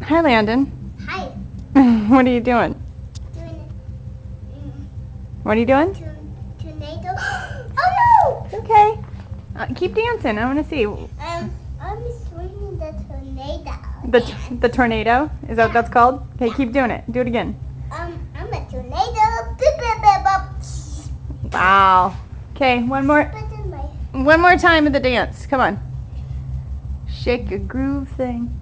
Hi, Landon. Hi. What are you doing? Doing What are you doing? tornado. Oh It's okay. Keep dancing. I want to see. no! I'm swinging the tornado. The tornado? Is that what that's called? Okay, keep doing it. Do it again. I'm a tornado. Beep, beep, beep, beep. Wow. Okay, one more time of the dance. Come on. Shake a groove thing.